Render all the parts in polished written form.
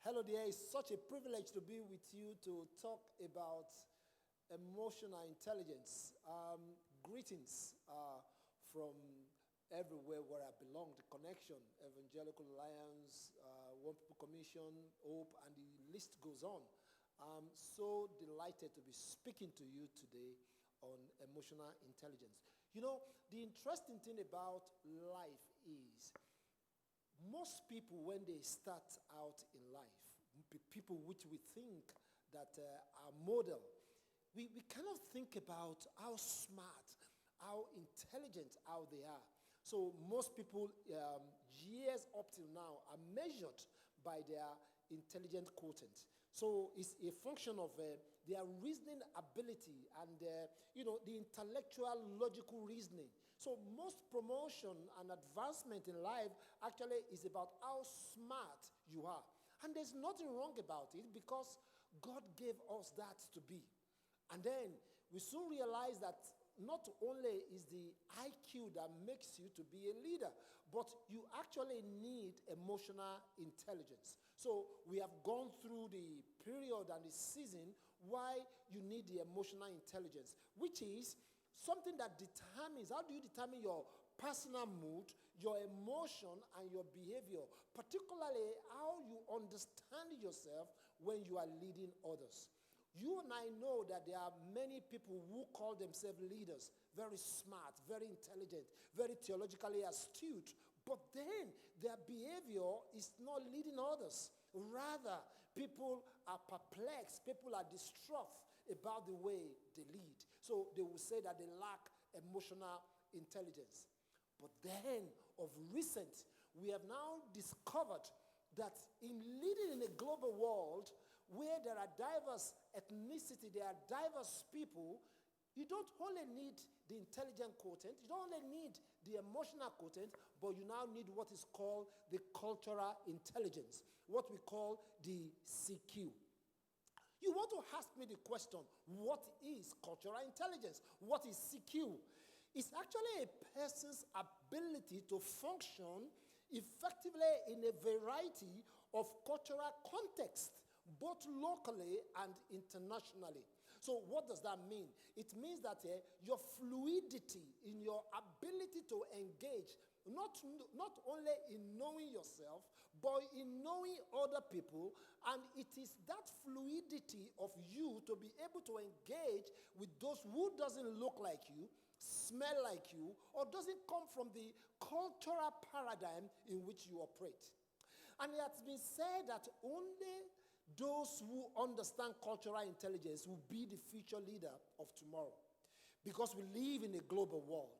Hello there, it's such a privilege to be with you to talk about emotional intelligence. Greetings from everywhere where I belong, the Connection, Evangelical Alliance, One People Commission, Hope, and the list goes on. I'm so delighted to be speaking to you today on emotional intelligence. You know, the interesting thing about life is most people, when they start out in life, people which we think that are model, we kind of think about how smart, how intelligent, how they are. So most people, years up till now, are measured by their intelligent quotient. So it's a function of their reasoning ability and, the intellectual logical reasoning. So most promotion and advancement in life actually is about how smart you are. And there's nothing wrong about it because God gave us that to be. And then we soon realize that not only is the IQ that makes you to be a leader, but you actually need emotional intelligence. So we have gone through the period and the season why you need the emotional intelligence, which is something that determines, how do you determine your personal mood, your emotion, and your behavior, particularly how you understand yourself when you are leading others. You and I know that there are many people who call themselves leaders, very smart, very intelligent, very theologically astute, but then their behavior is not leading others. Rather, people are perplexed, people are distraught about the way they lead. So they will say that they lack emotional intelligence. But then, of recent, we have now discovered that in leading in a global world where there are diverse ethnicity, there are diverse people, you don't only need the intelligent quotient, you don't only need the emotional quotient, but you now need what is called the cultural intelligence, what we call the CQ. You want to ask me the question, what is cultural intelligence? What is CQ? It's actually a person's ability to function effectively in a variety of cultural contexts, both locally and internationally. So what does that mean? It means that your fluidity in your ability to engage, not only in knowing yourself, but in knowing other people, and it is that fluidity of you to be able to engage with those who doesn't look like you, smell like you, or doesn't come from the cultural paradigm in which you operate. And it has been said that only those who understand cultural intelligence will be the future leader of tomorrow. Because we live in a global world.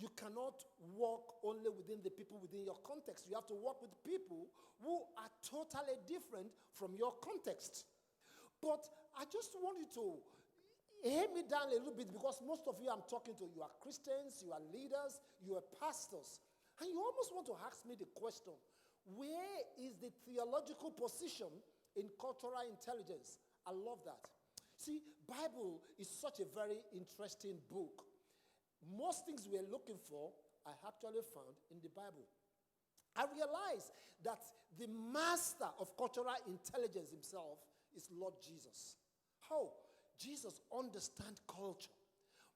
You cannot work only within the people within your context. You have to work with people who are totally different from your context. But I just want you to hear me down a little bit, because most of you I'm talking to, you are Christians, you are leaders, you are pastors. And you almost want to ask me the question, where is the theological position in cultural intelligence? I love that. See, Bible is such a very interesting book. Most things we're looking for, I actually found in the Bible. I realized that the master of cultural intelligence himself is Lord Jesus. How? Jesus understands culture.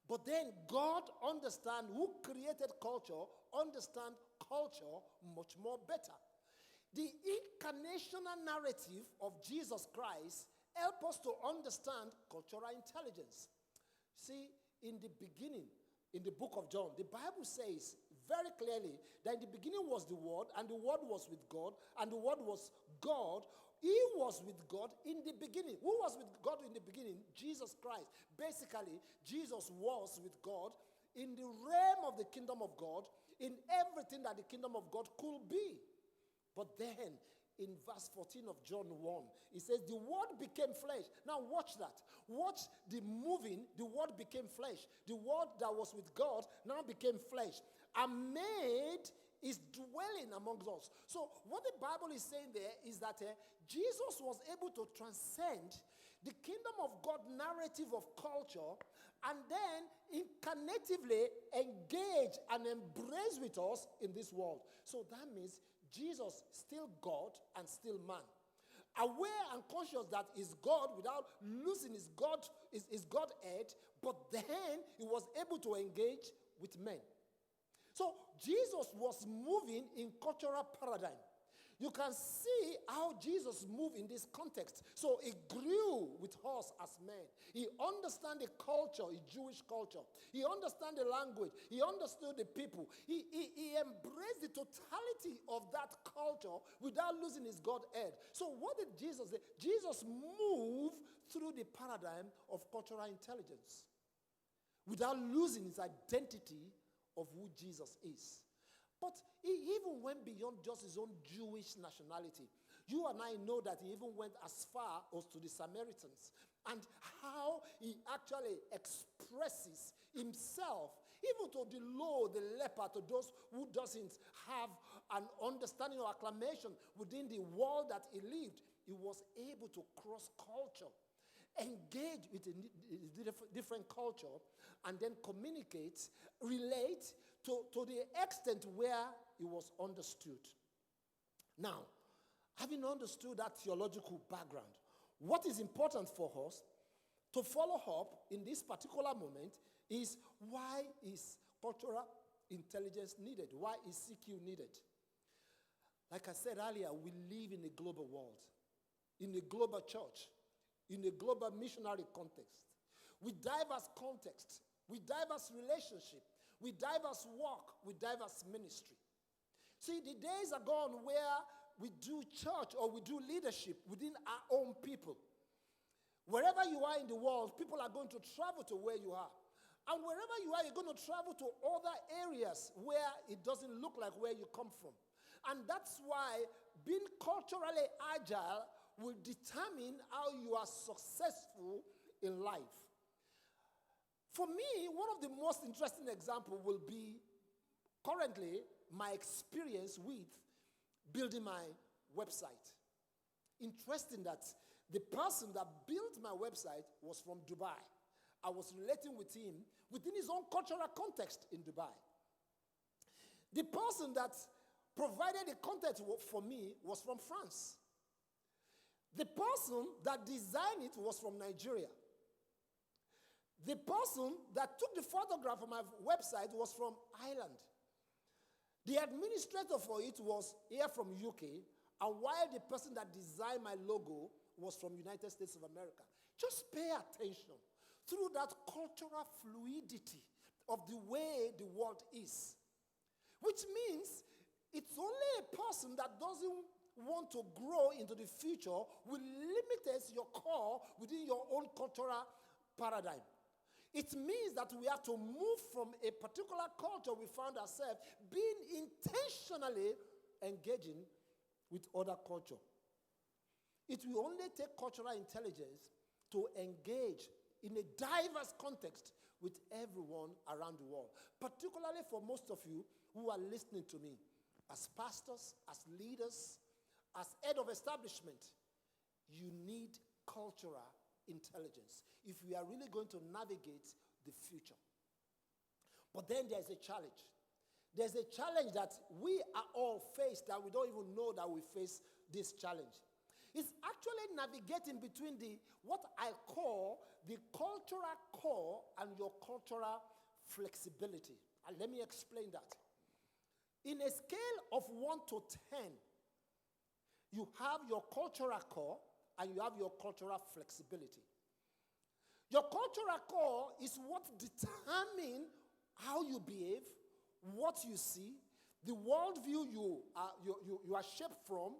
But then God understands, who created culture, understands culture much more better. The incarnational narrative of Jesus Christ helps us to understand cultural intelligence. See, in the beginning, in the book of John, the Bible says very clearly that in the beginning was the Word, and the Word was with God, and the Word was God. He was with God in the beginning. Who was with God in the beginning? Jesus Christ. Basically, Jesus was with God in the realm of the kingdom of God, in everything that the kingdom of God could be. But then, in verse 14 of John 1, it says, the Word became flesh. Now watch that. Watch the moving, the Word became flesh. The Word that was with God now became flesh, and made his dwelling amongst us. So what the Bible is saying there is that Jesus was able to transcend the kingdom of God narrative of culture, and then incarnatively engage and embrace with us in this world. So that means Jesus, still God and still man. aware and conscious that he's God without losing his Godhead, but then he was able to engage with men. So Jesus was moving in cultural paradigm. You can see how Jesus moved in this context. So he grew with us as men. He understood the culture, the Jewish culture. He understood the language. He understood the people. He embraced the totality of that culture without losing his Godhead. So what did Jesus say? Jesus moved through the paradigm of cultural intelligence without losing his identity of who Jesus is. But he even went beyond just his own Jewish nationality. You and I know that he even went as far as to the Samaritans, and how he actually expresses himself, even to the low, the leper, to those who doesn't have an understanding or acclamation within the world that he lived. He was able to cross culture, engage with a different culture, and then communicate, relate to the extent where it was understood. Now, having understood that theological background, what is important for us to follow up in this particular moment is, why is cultural intelligence needed? Why is CQ needed? Like I said earlier, we live in a global world, in a global church, in a global missionary context, with diverse context, with diverse relationship, with diverse work, with diverse ministry. See, the days are gone where we do church or we do leadership within our own people. Wherever you are in the world, people are going to travel to where you are. And wherever you are, you're going to travel to other areas where it doesn't look like where you come from. And that's why being culturally agile will determine how you are successful in life. For me, one of the most interesting examples will be currently my experience with building my website. Interesting that the person that built my website was from Dubai. I was relating with him within his own cultural context in Dubai. The person that provided the content for me was from France. The person that designed it was from Nigeria. The person that took the photograph of my website was from Ireland. The administrator for it was here from UK, and while the person that designed my logo was from United States of America. Just pay attention through that cultural fluidity of the way the world is. Which means it's only a person that doesn't want to grow into the future will limit your core within your own cultural paradigm. It means that we have to move from a particular culture we found ourselves being intentionally engaging with other culture. It will only take cultural intelligence to engage in a diverse context with everyone around the world, particularly for most of you who are listening to me as pastors, as leaders, as head of establishment. You need cultural intelligence if we are really going to navigate the future. But then there's a challenge. There's a challenge that we are all faced that we don't even know that we face this challenge. It's actually navigating between what I call the cultural core and your cultural flexibility. And let me explain that. In a scale of 1 to 10, you have your cultural core and you have your cultural flexibility. Your cultural core is what determines how you behave, what you see, the worldview you are shaped from.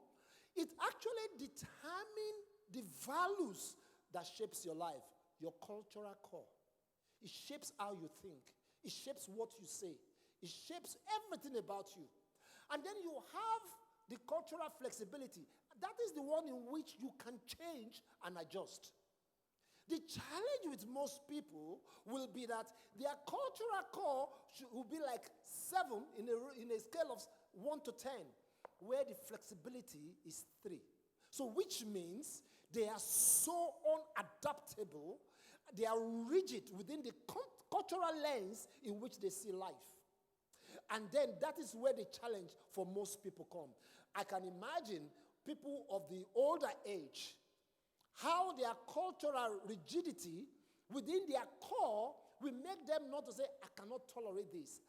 It actually determines the values that shapes your life, your cultural core. It shapes how you think. It shapes what you say. It shapes everything about you. And then you have the cultural flexibility. That is the one in which you can change and adjust. The challenge with most people will be that their cultural core will be like 7 in a scale of 1 to 10, where the flexibility is 3. So which means they are so unadaptable, they are rigid within the cultural lens in which they see life. And then that is where the challenge for most people come. I can imagine people of the older age, how their cultural rigidity within their core will make them not to say, I cannot tolerate this.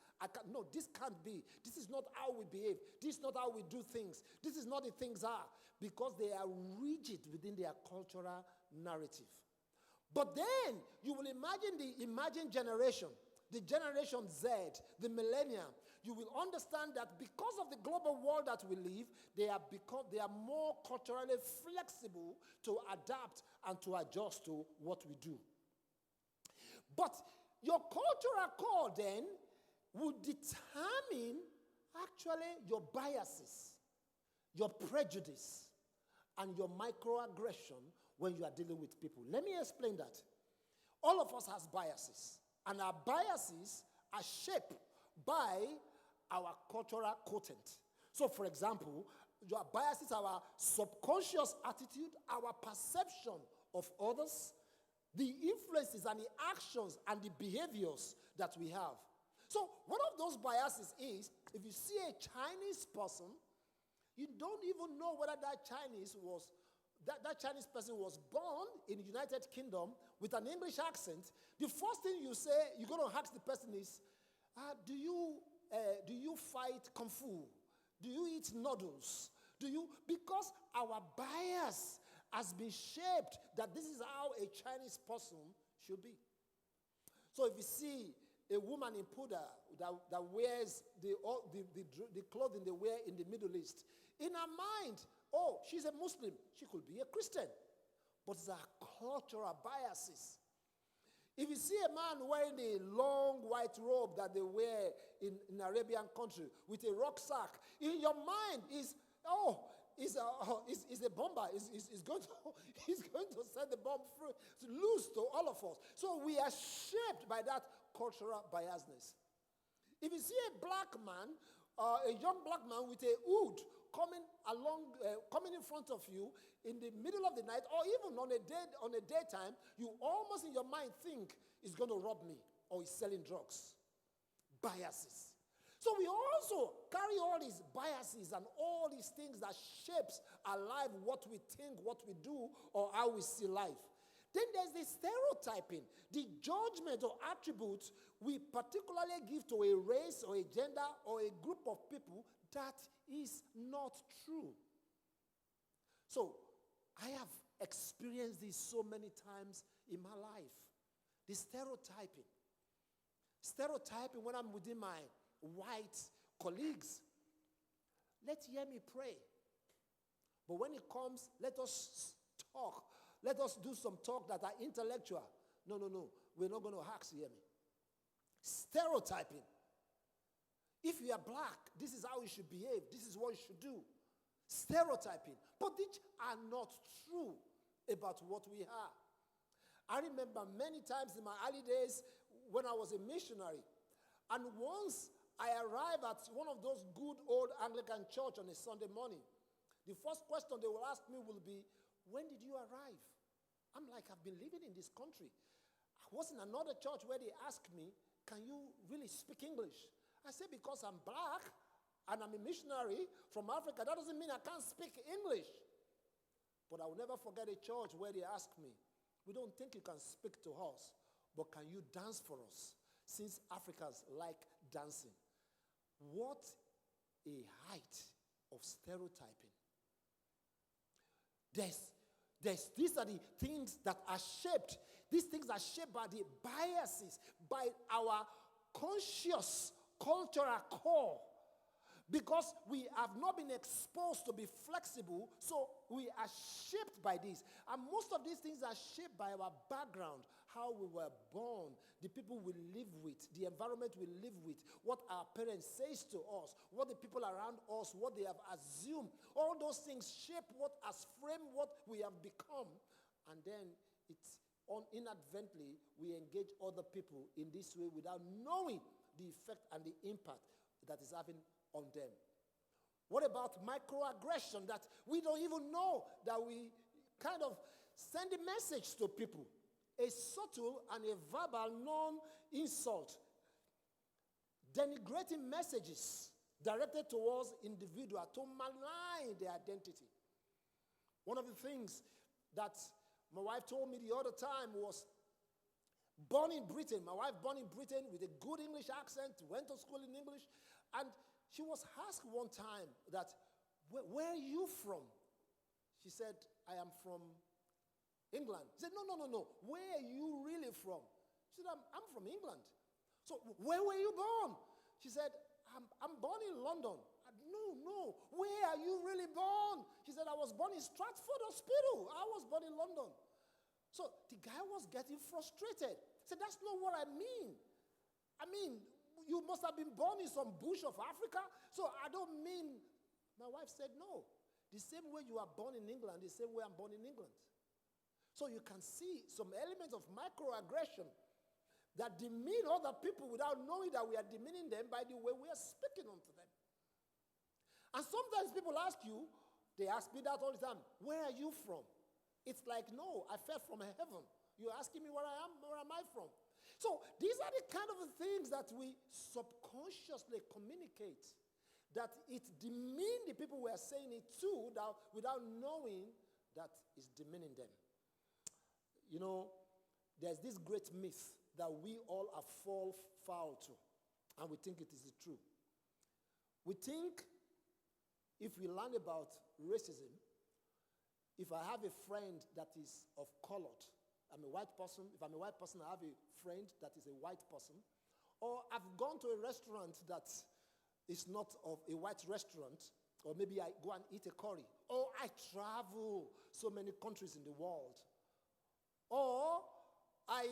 No, this can't be. This is not how we behave. This is not how we do things. This is not the things are. Because they are rigid within their cultural narrative. But then, you will imagine the emerging generation, the Generation Z, the millennium. You will understand that because of the global world that we live, they are more culturally flexible to adapt and to adjust to what we do. But your cultural core then will determine actually your biases, your prejudice, and your microaggression when you are dealing with people. Let me explain that. All of us has biases, and our biases are shaped by our cultural content. So, for example, your biases are our subconscious attitude, our perception of others, the influences and the actions and the behaviors that we have. So, one of those biases is, if you see a Chinese person, you don't even know whether that Chinese person was born in the United Kingdom with an English accent. The first thing you say, you're going to ask the person is, do you fight Kung Fu? Do you eat noodles? Because our bias has been shaped that this is how a Chinese person should be. So if you see a woman in Puda that wears the clothing they wear in the Middle East, in her mind, oh, she's a Muslim, she could be a Christian. But it's our cultural biases. If you see a man wearing a long white robe that they wear in Arabian country with a rucksack, in your mind is, he's a bomber. He's going to set the bomb loose to all of us. So we are shaped by that cultural biasness. If you see a black man, a young black man with a hood coming in front of you in the middle of the night, or even on a daytime, you almost in your mind think he's going to rob me or he's selling drugs. Biases. So we also carry all these biases and all these things that shapes our life, what we think, what we do, or how we see life. Then there's the stereotyping, the judgment or attributes we particularly give to a race or a gender or a group of people that is not true. So I have experienced this so many times in my life. The stereotyping. Stereotyping when I'm within my white colleagues. Let's hear me pray. But when it comes, let us talk. Let us do some talk that are intellectual. No. We're not going to ask hear me. Stereotyping. If you are black, this is how you should behave. This is what you should do. Stereotyping. But which are not true about what we are. I remember many times in my early days when I was a missionary. And once I arrived at one of those good old Anglican church on a Sunday morning, the first question they will ask me will be, when did you arrive? I'm like, I've been living in this country. I was in another church where they asked me, can you really speak English? I said, because I'm black and I'm a missionary from Africa, that doesn't mean I can't speak English. But I will never forget a church where they asked me, we don't think you can speak to us, but can you dance for us? Since Africans like dancing. What a height of stereotyping. These are the things that are shaped. These things are shaped by the biases, by our conscious cultural core. Because we have not been exposed to be flexible, so we are shaped by this. And most of these things are shaped by our background, how we were born, the people we live with, the environment we live with, what our parents say to us, what the people around us, what they have assumed. All those things shape what has framed what we have become. And then inadvertently, we engage other people in this way without knowing the effect and the impact that is having on them. What about microaggression that we don't even know that we kind of send a message to people? A subtle and a verbal non-insult. Denigrating messages directed towards individuals to malign their identity. One of the things that my wife told me the other time was, born in Britain. My wife born in Britain with a good English accent, went to school in English. And she was asked one time that, where are you from? She said, I am from England. He said, no. Where are you really from? She said, I'm from England. So where were you born? She said, I'm born in London. No. Where are you really born? She said, I was born in Stratford Hospital. I was born in London. So the guy was getting frustrated. He said, that's not what I mean. I mean, you must have been born in some bush of Africa. So I don't mean. My wife said, no. The same way you are born in England, the same way I'm born in England. So you can see some elements of microaggression that demean other people without knowing that we are demeaning them by the way we are speaking unto them. And sometimes people ask you, they ask me that all the time, where are you from? It's like, no, I fell from heaven. You're asking me where I am, where am I from? So these are the kind of things that we subconsciously communicate, that it demean the people we are saying it to without knowing that it's demeaning them. You know, there's this great myth that we all are fall foul to, and we think it is the truth. We think if we learn about racism, if I have a friend that is of colored, I'm a white person. If I'm a white person, I have a friend that is a white person. Or I've gone to a restaurant that is not of a white restaurant, or maybe I go and eat a curry. Or I travel so many countries in the world. Or I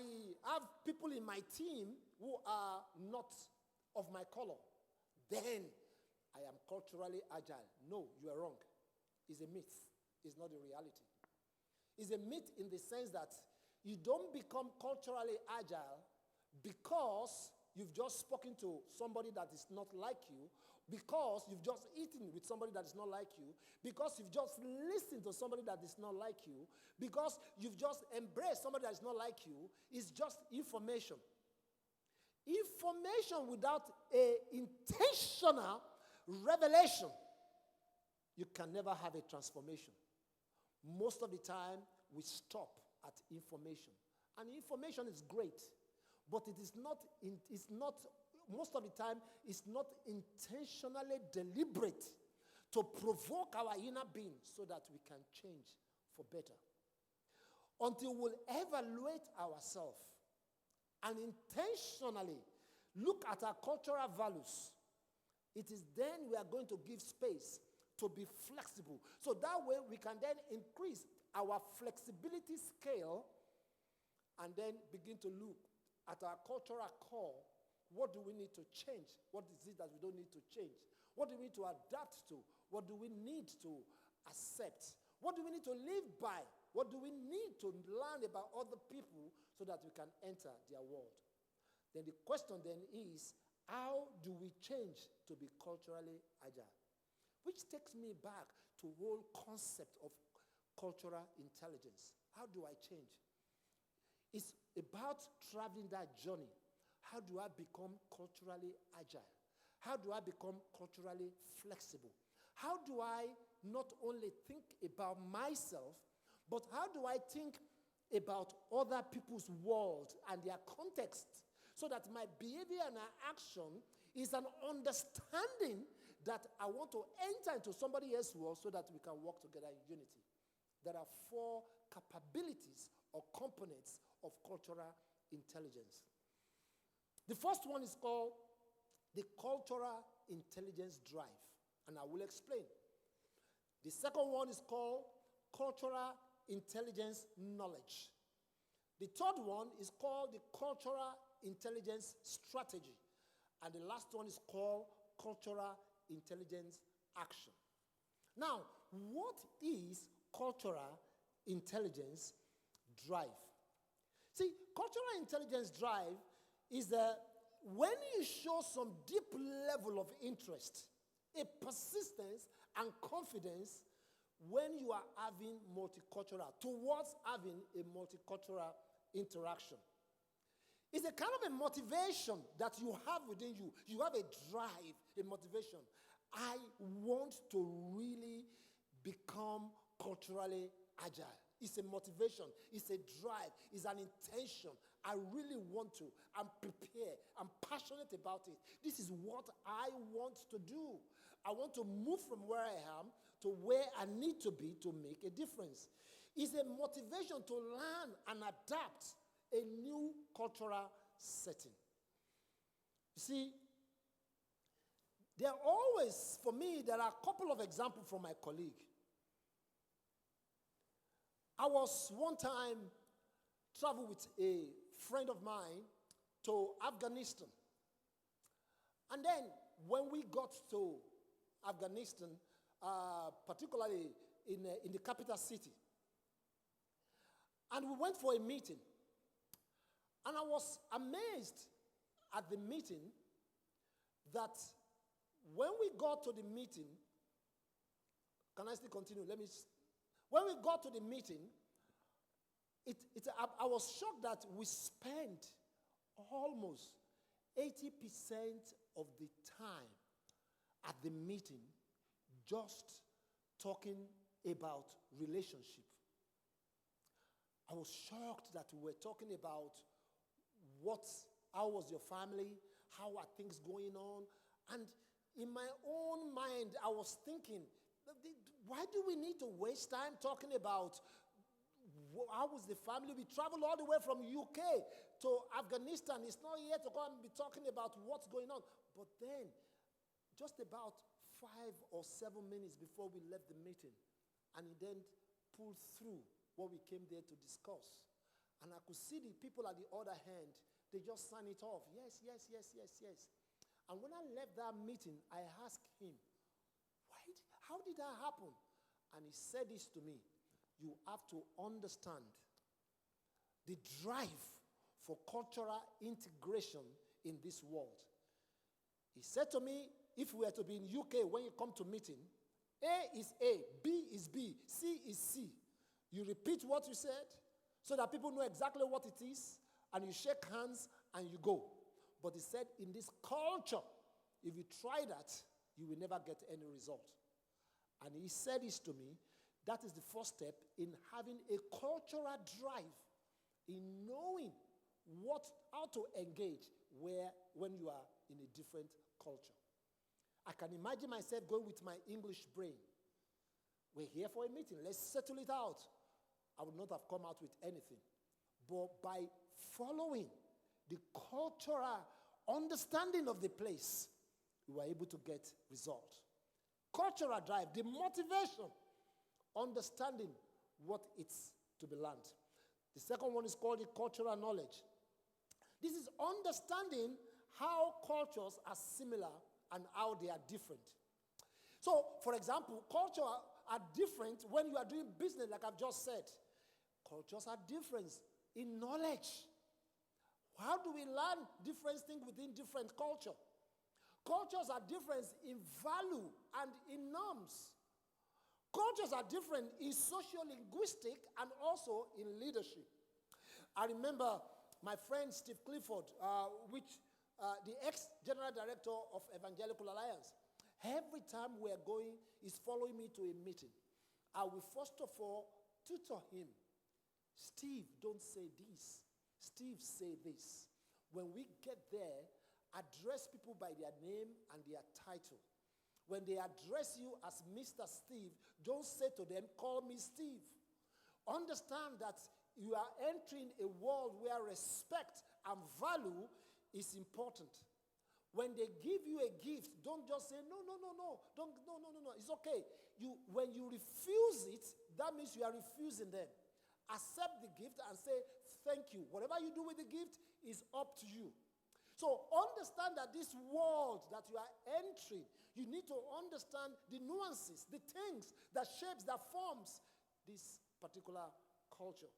have people in my team who are not of my color. Then I am culturally agile. No, you are wrong. It's a myth. It's not a reality. It's a myth in the sense that you don't become culturally agile because you've just spoken to somebody that is not like you, because you've just eaten with somebody that is not like you, because you've just listened to somebody that is not like you, because you've just embraced somebody that is not like you. It's just information. Information without an intentional revelation, you can never have a transformation. Most of the time, we stop at information. And information is great, but it's not, most of the time, it's not intentionally deliberate to provoke our inner being so that we can change for better. Until we'll evaluate ourselves and intentionally look at our cultural values, it is then we are going to give space to be flexible. So that way we can then increase our flexibility scale and then begin to look at our cultural core. What do we need to change? What is it that we don't need to change? What do we need to adapt to? What do we need to accept? What do we need to live by? What do we need to learn about other people so that we can enter their world? Then the question then is, how do we change to be culturally agile? Which takes me back to the whole concept of cultural intelligence. How do I change? It's about traveling that journey. How do I become culturally agile? How do I become culturally flexible? How do I not only think about myself, but how do I think about other people's world and their context so that my behavior and action is an understanding that I want to enter into somebody else's world so that we can work together in unity. There are 4 capabilities or components of cultural intelligence. The first one is called the cultural intelligence drive, and I will explain. The second one is called cultural intelligence knowledge. The third one is called the cultural intelligence strategy, and the last one is called cultural intelligence action. Now, what is cultural intelligence drive? See, cultural intelligence drive is when you show some deep level of interest, a persistence and confidence when you are having multicultural, towards having a multicultural interaction. It's a kind of a motivation that you have within you. You have a drive, a motivation. I want to really become culturally agile. It's a motivation. It's a drive. It's an intention. I really want to. I'm prepared. I'm passionate about it. This is what I want to do. I want to move from where I am to where I need to be to make a difference. It's a motivation to learn and adapt a new cultural setting. You see, there are always, for me, there are a couple of examples from my colleague. I was one time traveling with a friend of mine to Afghanistan. And then when we got to Afghanistan, particularly in the capital city, and we went for a meeting. And I was amazed at the meeting that when we got to the meeting, can I still continue? When we got to the meeting, I was shocked that we spent almost 80% of the time at the meeting just talking about relationship. I was shocked that we were talking about how was your family, how are things going on, and in my own mind, I was thinking, why do we need to waste time talking about how was the family? We traveled all the way from UK to Afghanistan. It's not yet to go and be talking about what's going on. But then, just about 5 or 7 minutes before we left the meeting, and he then pulled through what we came there to discuss. And I could see the people at the other hand, they just sign it off. Yes, yes, yes, yes, yes. And when I left that meeting, I asked him, how did that happen? And he said this to me: you have to understand the drive for cultural integration in this world. He said to me, if we were to be in UK, when you come to meeting, A is A, B is B, C is C. You repeat what you said so that people know exactly what it is, and you shake hands and you go. But he said, in this culture, if you try that, you will never get any result. And he said this to me, that is the first step in having a cultural drive, in knowing how to engage when you are in a different culture. I can imagine myself going with my English brain. We're here for a meeting. Let's settle it out. I would not have come out with anything. But by following the cultural understanding of the place, we were able to get results. Cultural drive, the motivation, understanding what it's to be learned. The second one is called the cultural knowledge. This is understanding how cultures are similar and how they are different. So, for example, cultures are different when you are doing business, like I've just said. Cultures are different in knowledge. How do we learn different things within different culture? Cultures are different in value and in norms. Cultures are different in socio-linguistic and also in leadership. I remember my friend Steve Clifford, the ex-general director of Evangelical Alliance. Every time we are going, he's following me to a meeting. I will first of all tutor him. Steve, don't say this. Steve, say this. When we get there, address people by their name and their title. When they address you as Mr. Steve, don't say to them, call me Steve. Understand that you are entering a world where respect and value is important. When they give you a gift, don't just say, no. It's okay. When you refuse it, that means you are refusing them. Accept the gift and say, thank you. Whatever you do with the gift is up to you. So understand that this world that you are entering, you need to understand the nuances, the things that shapes, that forms this particular culture.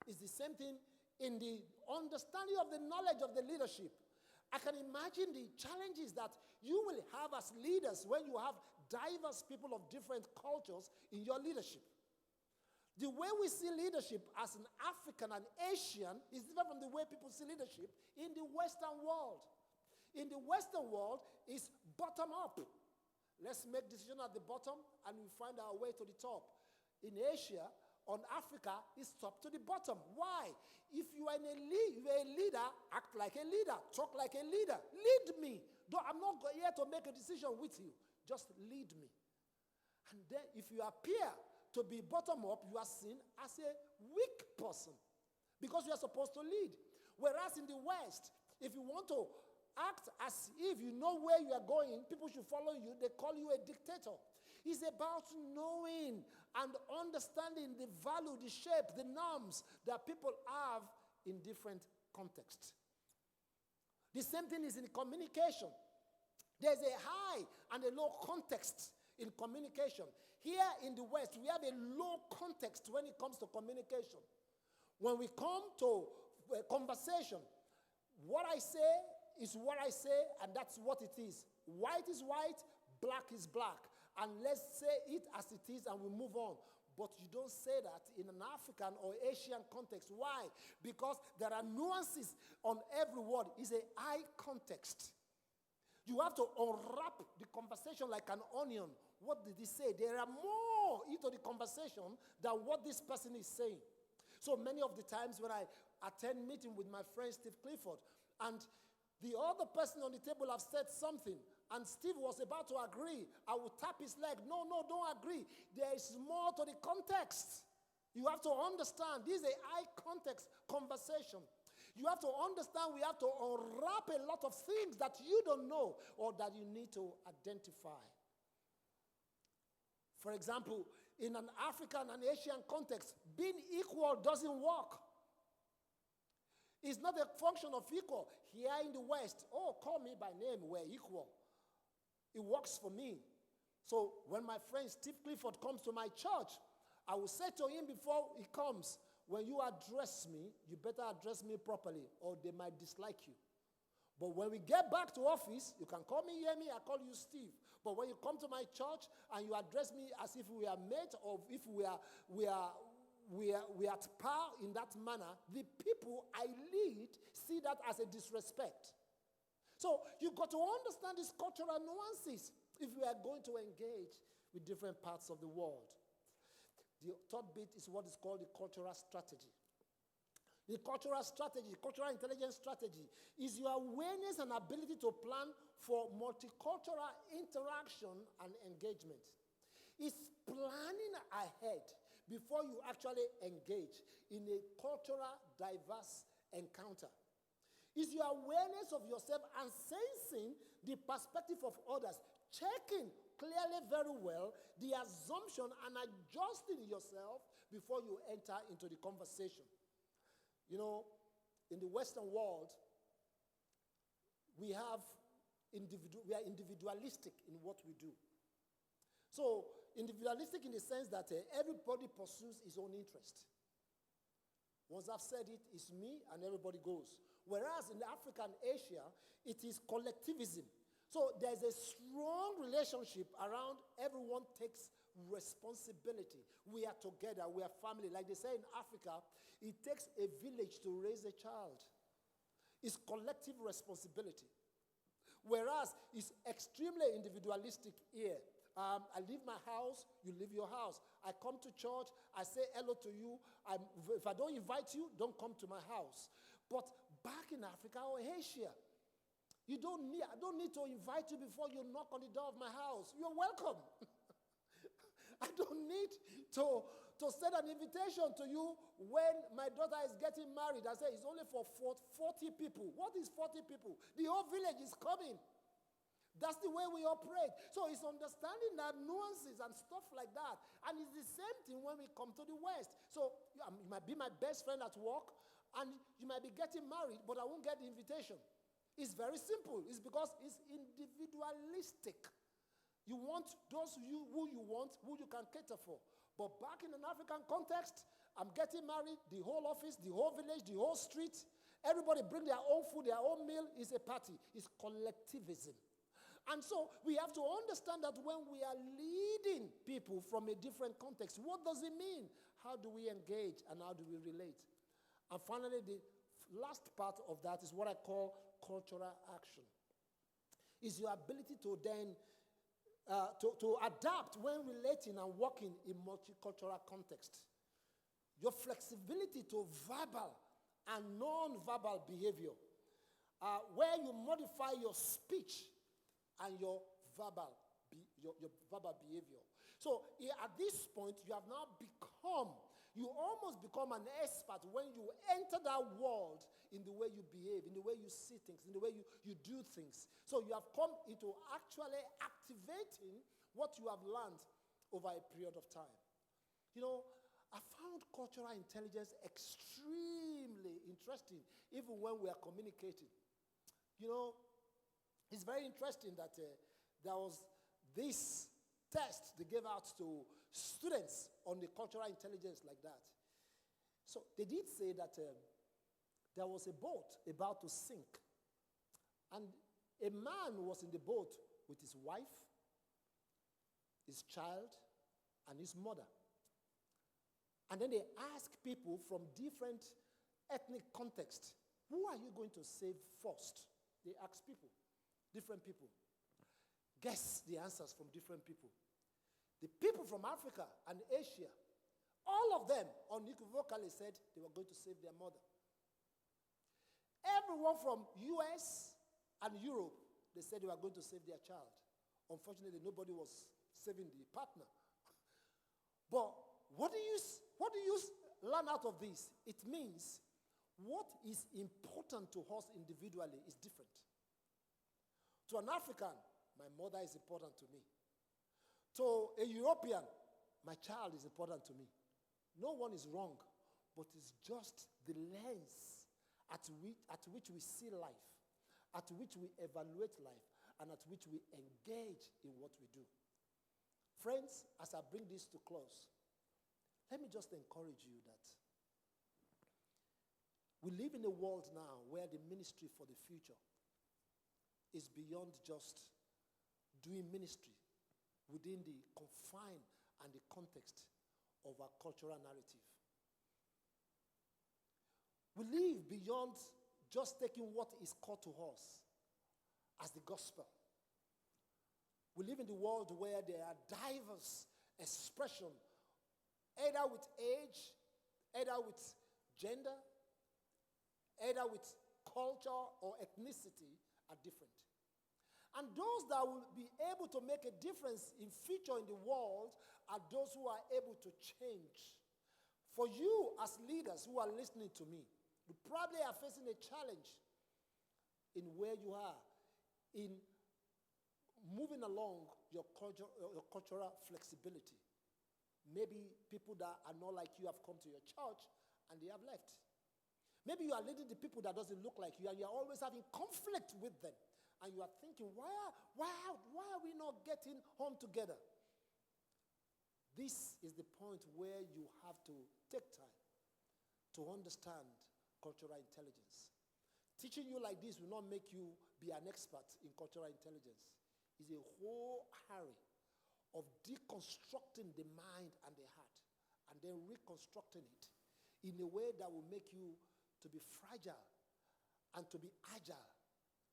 It's the same thing in the understanding of the knowledge of the leadership. I can imagine the challenges that you will have as leaders when you have diverse people of different cultures in your leadership. The way we see leadership as an African and Asian is different from the way people see leadership in the Western world. In the Western world, it's bottom up. Let's make decisions at the bottom and we find our way to the top. in Asia, on Africa, is top to the bottom. Why? If you are you're a leader, act like a leader, talk like a leader. Lead me. I'm not here to make a decision with you. Just lead me. And then if you appear to be bottom up, you are seen as a weak person because you are supposed to lead. Whereas in the West, if you want to act as if you know where you are going, people should follow you, they call you a dictator. It's about knowing and understanding the value, the shape, the norms that people have in different contexts. The same thing is in communication. There's a high and a low context in communication. Here in the West, we have a low context when it comes to communication. When we come to a conversation, what I say is what I say, and that's what it is. White is white, black is black. And let's say it as it is and we move on. But you don't say that in an African or Asian context. Why? Because there are nuances on every word. It's a high context. You have to unwrap the conversation like an onion. What did he say? There are more into the conversation than what this person is saying. So many of the times when I attend meeting with my friend Steve Clifford, and the other person on the table have said something, and Steve was about to agree, I would tap his leg. No, don't agree. There is more to the context. You have to understand, this is a high context conversation. You have to understand we have to unwrap a lot of things that you don't know or that you need to identify. For example, in an African and Asian context, being equal doesn't work. It's not a function of equal. Here in the West, call me by name, we're equal. It works for me. So when my friend Steve Clifford comes to my church, I will say to him before he comes, when you address me, you better address me properly or they might dislike you. But when we get back to office, you can call me Yemi, I call you Steve. But when you come to my church and you address me as if we are mates or if we are at par in that manner, the people I lead see that as a disrespect. So you've got to understand these cultural nuances if we are going to engage with different parts of the world. The third bit is what is called the cultural strategy. The cultural strategy, cultural intelligence strategy, is your awareness and ability to plan for multicultural interaction and engagement. It's planning ahead before you actually engage in a cultural diverse encounter. It's your awareness of yourself and sensing the perspective of others, checking clearly very well the assumption and adjusting yourself before you enter into the conversation. You know, in the Western world, we are individualistic in what we do. So, individualistic in the sense that everybody pursues his own interest. Once I've said it, it's me and everybody goes. Whereas in Africa and Asia, it is collectivism. So there's a strong relationship around everyone takes responsibility. We are together, we are family. Like they say in Africa, it takes a village to raise a child. It's collective responsibility. Whereas it's extremely individualistic here. I leave my house, you leave your house. I come to church, I say hello to you. If I don't invite you, don't come to my house. But back in Africa or Asia, I don't need to invite you before you knock on the door of my house. You're welcome. I don't need to send an invitation to you when my daughter is getting married. I say it's only for 40 people. What is 40 people? The whole village is coming. That's the way we operate. So it's understanding that nuances and stuff like that. And it's the same thing when we come to the West. So you might be my best friend at work, and you might be getting married, but I won't get the invitation. It's very simple. It's because it's individualistic. You want those who you want, who you can cater for. But back in an African context, I'm getting married, the whole office, the whole village, the whole street, everybody bring their own food, their own meal. It's a party. It's collectivism. And so we have to understand that when we are leading people from a different context, what does it mean? How do we engage and how do we relate? And finally, the last part of that is what I call cultural action. It's your ability to then to adapt when relating and working in multicultural context. Your flexibility to verbal and non-verbal behavior, where you modify your speech and your verbal behavior. So at this point, you have now you almost become an expert when you enter that world in the way you behave, in the way you see things, in the way you do things. So you have come into actually activating what you have learned over a period of time. I found cultural intelligence extremely interesting, even when we are communicating. It's very interesting that there was this test they gave out to students on the cultural intelligence like that. So they did say that there was a boat about to sink, and a man was in the boat with his wife, his child, and his mother. And then they asked people from different ethnic contexts, who are you going to save first? They asked people, different people. Guess the answers from different people. The people from Africa and Asia, all of them unequivocally said they were going to save their mother. Everyone from US and Europe, they said they were going to save their child. Unfortunately, nobody was saving the partner. But what do you learn out of this? It means what is important to us individually is different. To an African, my mother is important to me. To a European, my child is important to me. No one is wrong, but it's just the lens at which we see life, at which we evaluate life, and at which we engage in what we do. Friends, as I bring this to close, let me just encourage you that we live in a world now where the ministry for the future is beyond just doing ministry within the confine and the context of our cultural narrative. We live beyond just taking what is called to us as the gospel. We live in the world where there are diverse expressions, either with age, either with gender, either with culture or ethnicity, are different. And those that will be able to make a difference in future in the world are those who are able to change. For you as leaders who are listening to me, you probably are facing a challenge in where you are in moving along your cultural flexibility. Maybe people that are not like you have come to your church and they have left. Maybe you are leading the people that doesn't look like you and you are always having conflict with them. And you are thinking, why are we not getting home together? This is the point where you have to take time to understand cultural intelligence. Teaching you like this will not make you be an expert in cultural intelligence. It's a whole array of deconstructing the mind and the heart and then reconstructing it in a way that will make you to be fragile and to be agile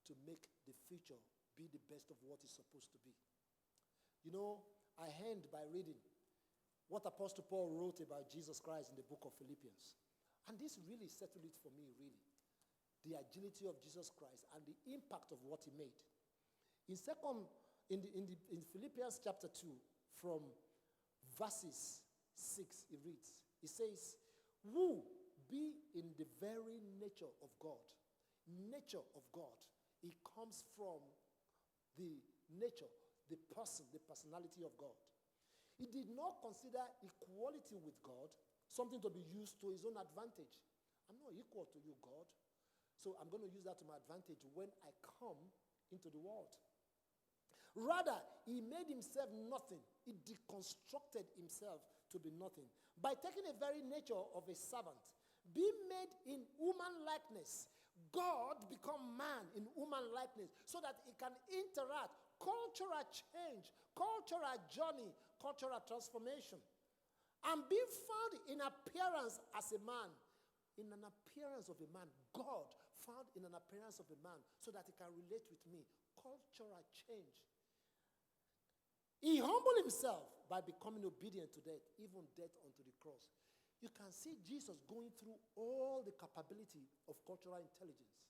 to make the future be the best of what it's supposed to be. I end by reading what Apostle Paul wrote about Jesus Christ in the book of Philippians. And this really settled it for me, really. The agility of Jesus Christ and the impact of what he made. In Philippians chapter 2, from verses 6, it reads, it says, who be in the very nature of God. Nature of God. It comes from the nature, the person, the personality of God. He did not consider equality with God something to be used to his own advantage. I'm not equal to you, God. So I'm going to use that to my advantage when I come into the world. Rather, he made himself nothing. He deconstructed himself to be nothing by taking the very nature of a servant. Being made in human likeness, God become man in human likeness so that he can interact, cultural change, cultural journey, cultural transformation. And being found in appearance as a man, in an appearance of a man, God found in an appearance of a man so that he can relate with me. Cultural change. He humbled himself by becoming obedient to death, even death unto the cross. You can see Jesus going through all the capability of cultural intelligence.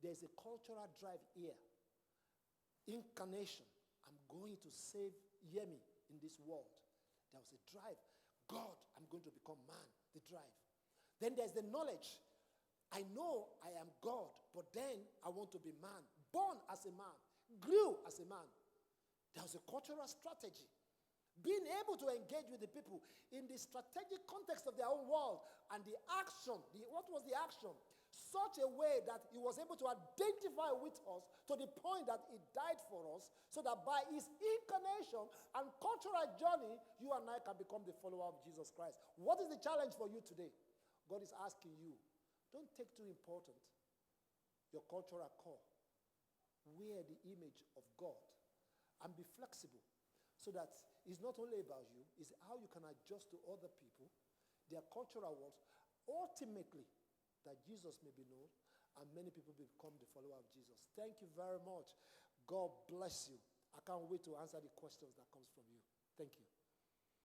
There's a cultural drive here. Incarnation. I'm going to save Yemi in this world. There was a drive. God, I'm going to become man. The drive. Then there's the knowledge. I know I am God, but then I want to be man. Born as a man. Grew as a man. There was a cultural strategy. Being able to engage with the people in the strategic context of their own world. And the action, what was the action? Such a way that he was able to identify with us to the point that he died for us, so that by his incarnation and cultural journey, you and I can become the follower of Jesus Christ. What is the challenge for you today? God is asking you, don't take too important your cultural core. Wear the image of God and be flexible, so that it's not only about you, it's how you can adjust to other people, their cultural worlds, ultimately, that Jesus may be known and many people become the follower of Jesus. Thank you very much. God bless you. I can't wait to answer the questions that comes from you. Thank you.